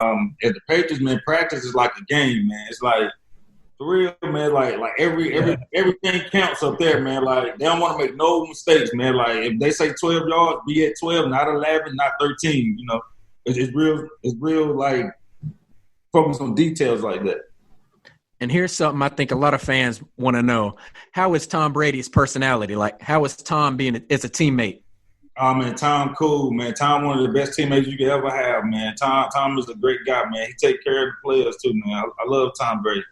at the Patriots, man, practice is like a game, man. It's like for real, man. Like everything counts up there, man. Like they don't want to make no mistakes, man. Like if they say 12 yards, be at 12, not 11, not 13. You know, it's real. Like focus on details like that. And here's something I think a lot of fans want to know: how is Tom Brady's personality? Like, how is Tom being as a teammate? Man, Tom cool, man. Tom one of the best teammates you could ever have, man. Tom is a great guy, man. He take care of the players too, man. I love Tom Brady.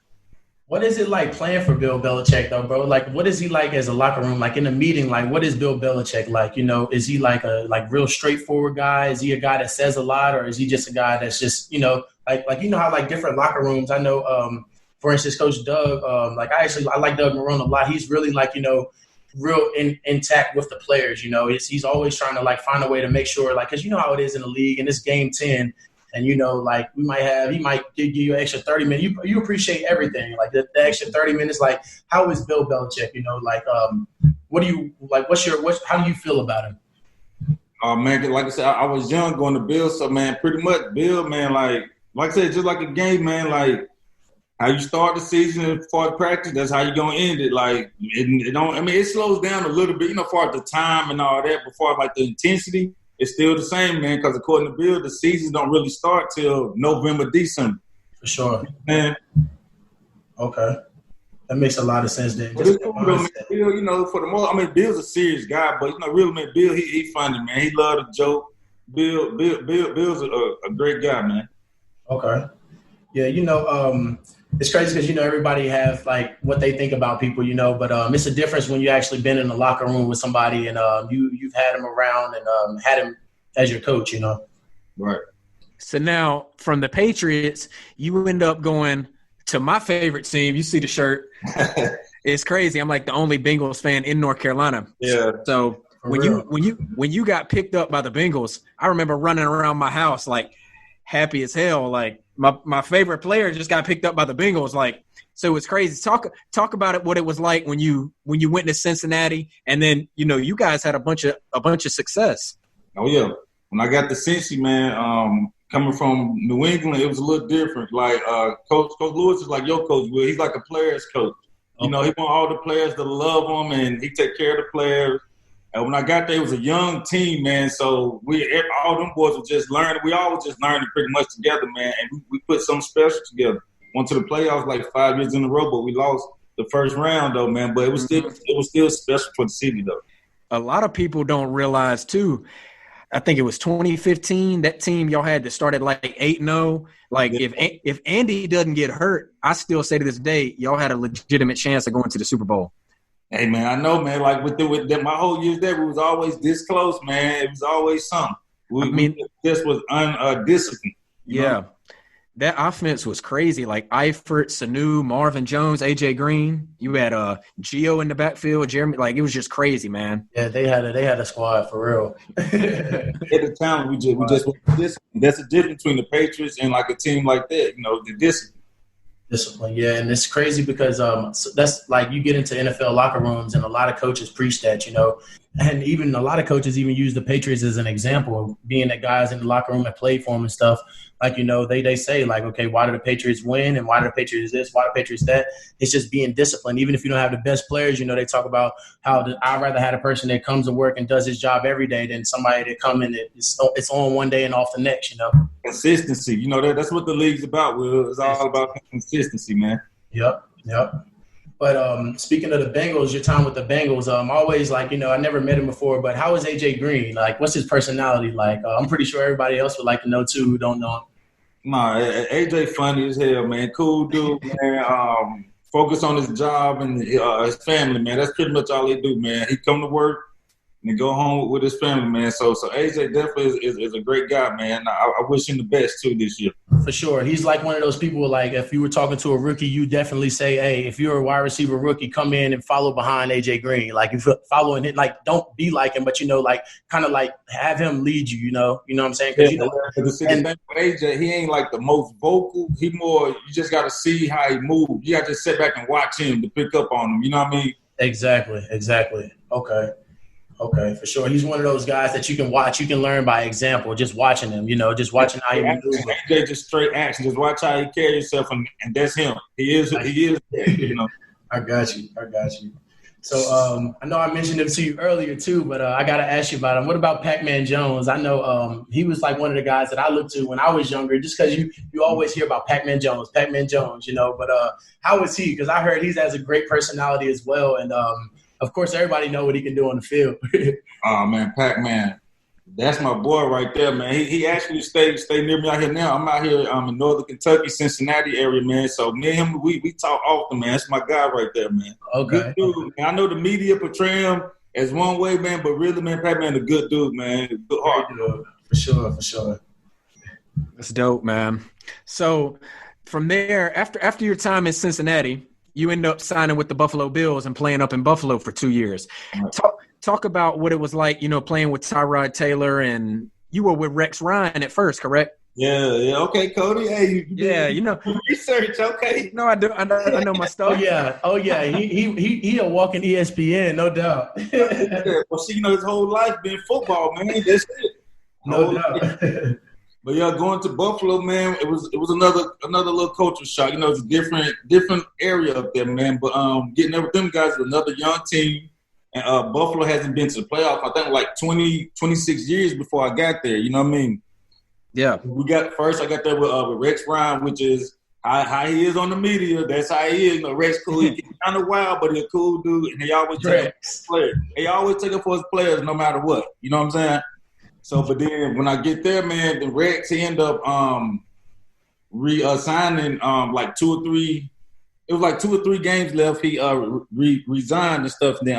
What is it like playing for Bill Belichick, though, bro? Like, what is he like as a locker room? Like, in a meeting, like, what is Bill Belichick like? You know, is he like a real straightforward guy? Is he a guy that says a lot, or is he just a guy that's just, you know, like you know how like different locker rooms? I know, for instance, Coach Doug. I like Doug Marrone a lot. He's really like, you know, real intact with the players. You know, he's always trying to like find a way to make sure, like, because you know how it is in the league, and it's game 10. And, you know, like he might give you an extra 30 minutes. You appreciate everything. Like the extra 30 minutes, like how is Bill Belichick, you know, like what do you like, how do you feel about him? Man, like I said, I was young going to Bill. So, man, pretty much Bill, man, like I said, just like a game, man, like how you start the season for practice, that's how you're going to end it. Like it slows down a little bit, you know, for the time and all that, before like the intensity. It's still the same, man, because according to Bill, the seasons don't really start till November, December. For sure. Man. Okay. That makes a lot of sense then. But it's cool, though, man. Bill, you know, for the most, I mean, Bill's a serious guy, but, you know, really, man, Bill, he funny, man. He love to joke. Bill's a great guy, man. Okay. Yeah, you know, it's crazy because, you know, everybody have, like, what they think about people, you know, but it's a difference when you actually been in the locker room with somebody and you've had him around and had him as your coach, you know. Right. So now from the Patriots, you end up going to my favorite team. You see the shirt. It's crazy. I'm like the only Bengals fan in North Carolina. Yeah. So when you got picked up by the Bengals, I remember running around my house like happy as hell. Like my favorite player just got picked up by the Bengals. Like, so it's crazy. Talk about it. What it was like when you went to Cincinnati, and then you know you guys had a bunch of success. Oh yeah. When I got to Cincy, man, coming from New England, it was a little different. Like Coach Lewis is like your coach, Will. He's like a player's coach. You know, he want all the players to love him, and he take care of the players. And when I got there, it was a young team, man. So all them boys were just learning. We all were just learning pretty much together, man. And we put something special together. Went to the playoffs like 5 years in a row, but we lost the first round, though, man. But it was still special for the city, though. A lot of people don't realize, too. I think it was 2015. That team y'all had that started like 8-0. Like if Andy doesn't get hurt, I still say to this day, y'all had a legitimate chance of going to the Super Bowl. Hey man, I know, man. Like with my whole years there, we was always this close, man. It was always something. We just was undisciplined. Yeah. Know? That offense was crazy. Like Eifert, Sanu, Marvin Jones, AJ Green. You had Gio in the backfield, Jeremy. Like it was just crazy, man. Yeah, they had a squad for real. At the time, we just disciplined. That's the difference between the Patriots and like a team like that. You know, the discipline. Discipline, yeah, and it's crazy because so that's like you get into NFL locker rooms and a lot of coaches preach that, you know, and even a lot of coaches even use the Patriots as an example of being the guys in the locker room that played for them and stuff. Like, you know, they say like, okay, why do the Patriots win and why do the Patriots this, why do the Patriots that? It's just being disciplined. Even if you don't have the best players, you know, they talk about how I'd rather have a person that comes to work and does his job every day than somebody that come in it's on one day and off the next, you know. Consistency, you know, that's what the league's about, Will. It's all about consistency, man. Yep. But speaking of the Bengals, your time with the Bengals, always like, you know, I never met him before, but how is AJ Green? Like, what's his personality like? I'm pretty sure everybody else would like to know too who don't know him. Nah, AJ funny as hell, man. Cool dude, man. Focus on his job and his family, man. That's pretty much all they do, man. He come to work and go home with his family, man. So AJ definitely is a great guy, man. I wish him the best too this year. For sure. He's like one of those people, like if you were talking to a rookie, you definitely say, hey, if you're a wide receiver rookie, come in and follow behind AJ Green. Like if you're following it, like don't be like him, but, you know, like kind of like have him lead you, you know what I'm saying? Because, you know, and AJ, he ain't like the most vocal. He more, you just got to see how he moves. You got to just sit back and watch him to pick up on him. You know what I mean? Exactly. Okay. Okay, for sure. He's one of those guys that you can watch. You can learn by example, just watching him, just watching how he maneuver. AJ just straight action. Just watch how he carry himself, and that's him. He is. I got you. So I know I mentioned him to you earlier too, but I got to ask you about him. What about Pac-Man Jones? I know he was like one of the guys that I looked to when I was younger, just because you always hear about Pac-Man Jones, but how is he? Because I heard he has a great personality as well. And of course, everybody know what he can do on the field. Oh, man, Pac-Man. That's my boy right there, man. He actually stay near me out here now. I'm out here in northern Kentucky, Cincinnati area, man. So me and him, we talk often, man. That's my guy right there, man. Okay. Good dude, man. I know the media portray him as one way, man, but really, man, Pac-Man a good dude, man. Good heart. For sure. That's dope, man. So from there, after your time in Cincinnati, you end up signing with the Buffalo Bills and playing up in Buffalo for 2 years. Talk about what it was like, playing with Tyrod Taylor, and you were with Rex Ryan at first, correct? Yeah. Okay, Cody. Hey, research. Okay. No, I do. I know my stuff. Oh yeah. He a walking ESPN, no doubt. Well, see, his whole life been football, man. That's it. No doubt. But yeah, going to Buffalo, man, it was another little culture shock. It's a different area up there, man. But getting there with them guys with another young team. And Buffalo hasn't been to the playoff, I think, like 26 years before I got there. You know what I mean? Yeah. I got there with Rex Ryan, which is how he is on the media. That's how he is. Rex cool. He's kind of wild, but he's a cool dude. And he always take it for his players. He always take it for his players no matter what. You know what I'm saying? So, but then when I get there, man, the Rex, he ended up signing like 2 or 3 – it was like 2 or 3 games left. He resigned and stuff. And then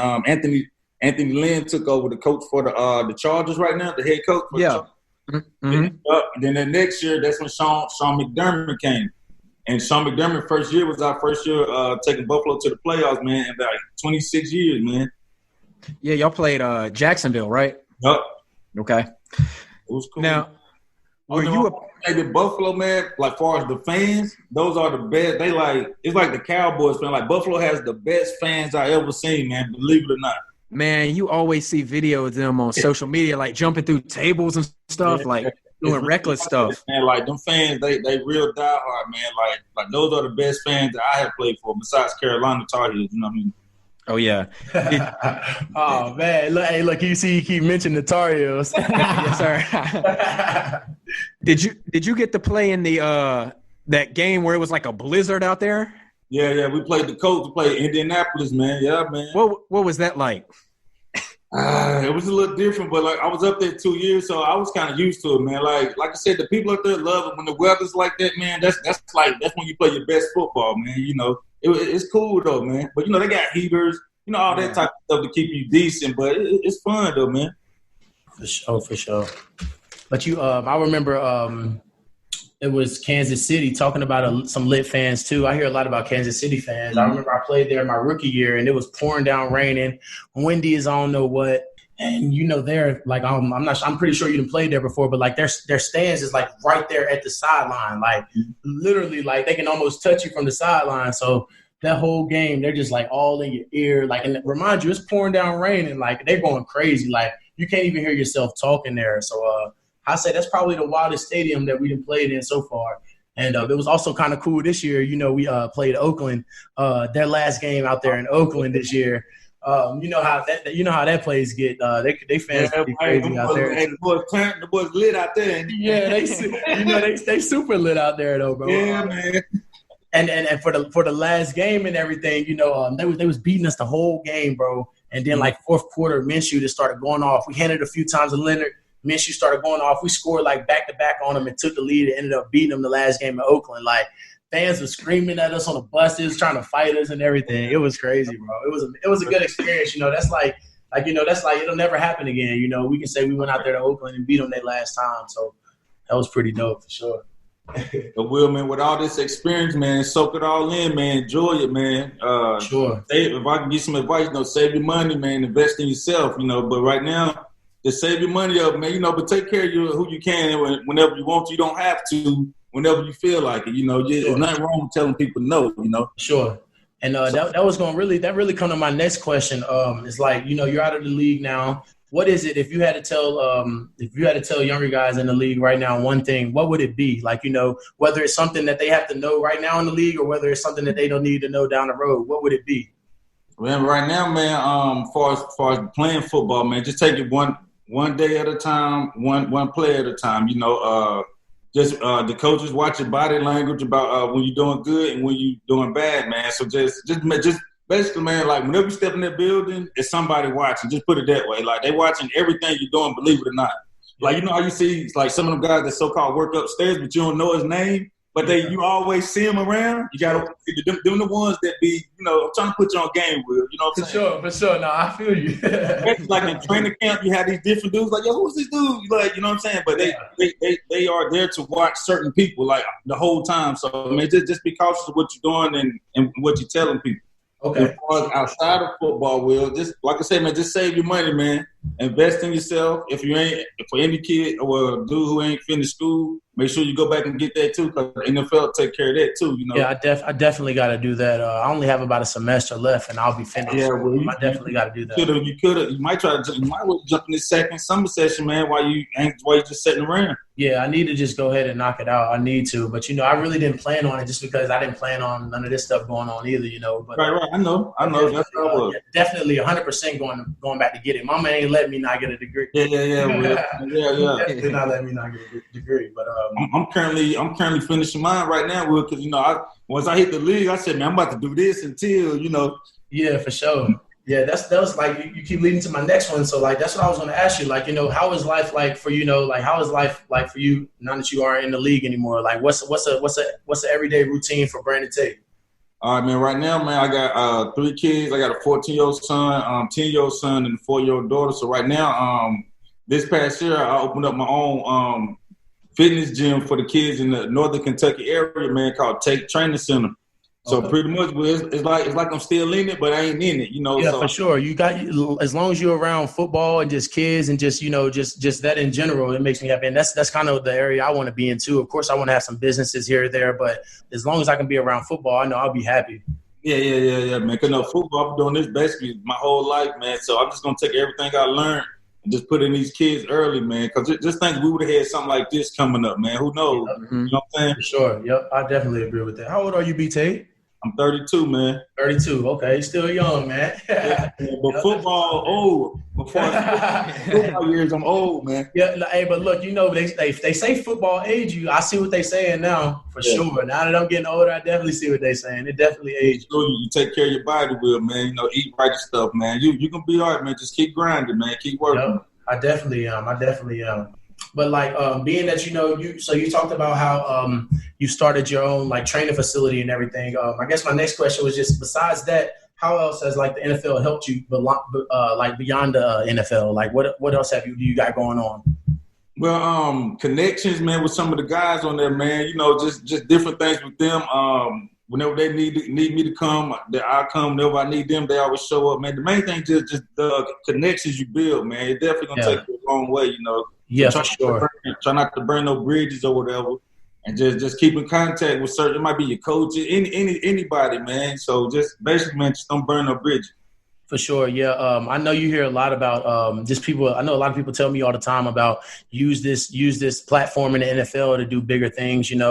Anthony Lynn took over the coach for the Chargers right now, the head coach. For the Chargers. And then the next year, that's when Sean McDermott came. And Sean McDermott first year was our first year taking Buffalo to the playoffs, man, in like 26 years, man. Yeah, y'all played Jacksonville, right? Yup. Okay. It was cool. Now, the Buffalo, man, like far as the fans, those are the best. It's like the Cowboys fan. Like Buffalo has the best fans I ever seen, man, believe it or not. Man, you always see videos of them on social media, like jumping through tables and stuff, like doing reckless stuff. Man, like them fans, they real diehard, man. Like those are the best fans that I have played for, besides Carolina Tar Heels. You know what I mean? Oh yeah. Oh man, look! You see, you keep mentioning the Tar Heels. Yes, sir. Did you get to play in the that game where it was like a blizzard out there? Yeah. We played the Colts. We played Indianapolis, man. Yeah, man. What was that like? It was a little different, but like I was up there 2 years, so I was kind of used to it, man. Like I said, the people up there love it when the weather's like that, man. That's when you play your best football, man. It's cool though, man. But they got heaters, all that type of stuff to keep you decent. But it's fun though, man. For sure. But I remember it was Kansas City, talking about some lit fans too. I hear a lot about Kansas City fans. Mm-hmm. I remember I played there my rookie year, and it was pouring down, raining, windy as I don't know what. And they're like, I'm pretty sure you didn't play there before, but like their stands is like right there at the sideline, like literally, like they can almost touch you from the sideline. So that whole game, they're just like all in your ear, like, and remind you, it's pouring down rain, and like they're going crazy, like you can't even hear yourself talking there. So I say that's probably the wildest stadium that we done played in so far. And it was also kind of cool this year. We played Oakland, their last game out there in Oakland this year. You know how that place get. They fans pretty crazy out there. The boys lit out there. Yeah, they super lit out there though, bro. Yeah, man. And for the last game and everything, they was beating us the whole game, bro. And then like fourth quarter, Minshew just started going off. We handed a few times to Leonard. Minshew started going off. We scored like back to back on them and took the lead and ended up beating them the last game in Oakland. Like fans were screaming at us on the buses, trying to fight us and everything. It was crazy, bro. It was a good experience. That's like it'll never happen again. We can say we went out there to Oakland and beat them their last time. So that was pretty dope for sure. But Will, man, with all this experience, man, soak it all in, man. Enjoy it, man. Sure. If I can give some advice, save your money, man. Invest in yourself, But right now, just save your money up, man. But take care of who you can whenever you want to. You don't have to whenever you feel like it. There's nothing wrong with telling people no, Sure. And that was going that really come to my next question. It's like, you're out of the league now. What is it if you had to tell younger guys in the league right now one thing, what would it be? Like, whether it's something that they have to know right now in the league or whether it's something that they don't need to know down the road, what would it be? Man, right now, man, far as playing football, man, just take it one day at a time, one play at a time. Just the coaches watch your body language about when you're doing good and when you're doing bad, man. So just basically, man, like whenever you step in that building, it's somebody watching. Just put it that way. Like they watching everything you're doing, believe it or not. Like, how you see like some of them guys that so-called work upstairs, but you don't know his name, but you always see him around. You got to them the ones that be, I'm trying to put you on game, Will. You know what I'm saying? For sure. No, I feel you. Like in training camp, you have these different dudes like, yo, who's this dude? Like, you know what I'm saying? But they are there to watch certain people like the whole time. So, I mean, just be cautious of what you're doing and what you're telling people. Okay. Outside of football, Will, just like I say, man, just save your money, man. Invest in yourself. If for any kid or a dude who ain't finished school, make sure you go back and get that too, because the NFL take care of that too. Yeah, I definitely got to do that. I only have about a semester left, and I'll be finished. Yeah, well, I definitely got to do that. You might jump in this second summer session, man. While you just sitting around. Yeah, I need to just go ahead and knock it out. I need to, but I really didn't plan on it just because I didn't plan on none of this stuff going on either. But right. I know. That's what I was. Definitely 100% going back to get it. Mama ain't letting me not get a degree. Yeah. Definitely not letting me not get a degree. But I'm currently finishing mine right now, Will, because once I hit the league, I said, man, I'm about to do this until Yeah, for sure. Yeah, that was like you keep leading to my next one. So like that's what I was going to ask you. Like, how is life like for like how is life like for you now that you aren't in the league anymore? Like what's the everyday routine for Brandon Tate? All right, man. Right now, man, I got 3 kids. I got a 14-year-old son, 10-year-old son, and a 4-year-old daughter. So right now, this past year, I opened up my own fitness gym for the kids in the Northern Kentucky area, man, called Tate Training Center. So pretty much, it's like I'm still in it, but I ain't in it, Yeah, so. For sure. You got as long as you're around football and just kids and just just that in general, it makes me happy. And that's kind of the area I want to be in too. Of course, I want to have some businesses here or there, but as long as I can be around football, I know I'll be happy. Yeah, man. Because football, I've been doing this basically my whole life, man. So I'm just gonna take everything I learned and just put in these kids early, man. Because just think we would have had something like this coming up, man. Who knows? Yep. You know what I'm saying? For sure. Yep, I definitely agree with that. How old are you, B. Tate? I'm 32, man. 32. Okay, still young, man. But football old. Before football years, I'm old, man. Yeah, hey, but look, they say football age you. I see what they saying now, for sure. Now that I'm getting older, I definitely see what they saying. It definitely age you. You take care of your body, Will, man. Eat right and stuff, man. You can be all right, man. Just keep grinding, man. Keep working. Yep, I definitely am. But like being that you talked about how you started your own like training facility and everything. I guess my next question was just besides that, how else has like the NFL helped you like beyond the NFL? Like what else do you got going on? Well, connections, man, with some of the guys on there, man. Just different things with them. Whenever they need me to come, I come. Whenever I need them, they always show up, man. The main thing is just the connections you build, man. It's definitely gonna take you a long way, Yeah, so for sure. Try not to burn no bridges or whatever, and just keep in contact with certain. It might be your coaches, anybody, man. So just basically, man, just don't burn no bridges. For sure, yeah. I know you hear a lot about just people. I know a lot of people tell me all the time about use this platform in the NFL to do bigger things, and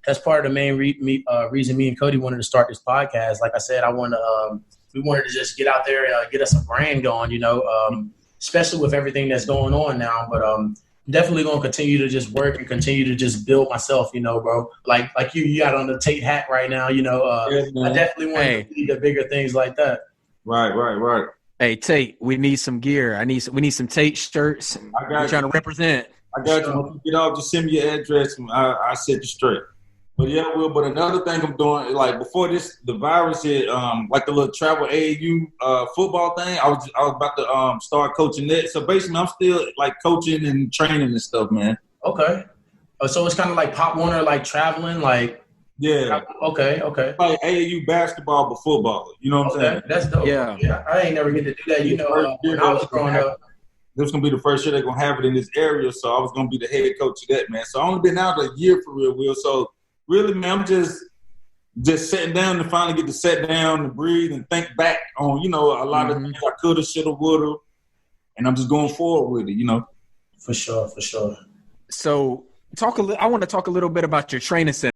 that's part of the main reason me and Cody wanted to start this podcast. Like I said, we wanted to just get out there, get us a brand going, especially with everything that's going on now. But definitely gonna continue to just work and continue to just build myself, bro. Like you got on the Tate hat right now, I definitely want to see the bigger things like that. Right. Hey, Tate, we need some gear. We need some Tate shirts. We're trying to represent. I got you. When you get off, just send me your address and I set you straight. But yeah, Will. But another thing I'm doing, like before the virus hit, like the little travel AAU football thing, I was about to start coaching that. So basically, I'm still like coaching and training and stuff, man. Okay. So it's kind of like Pop Warner, like traveling, like. Yeah. Okay. Like AAU basketball, but football. You know what I'm saying? That's dope. Yeah. I ain't never get to do that. When I was growing up. This is going to be the first year they're going to have it in this area, so I was going to be the head coach of that, man. So I only been out a year for real, Will. So really, man, I'm just just sitting down to finally get to sit down and breathe and think back on, a lot of things I could have, should have, would have, and I'm just going forward with it, For sure. So I want to talk a little bit about your training center.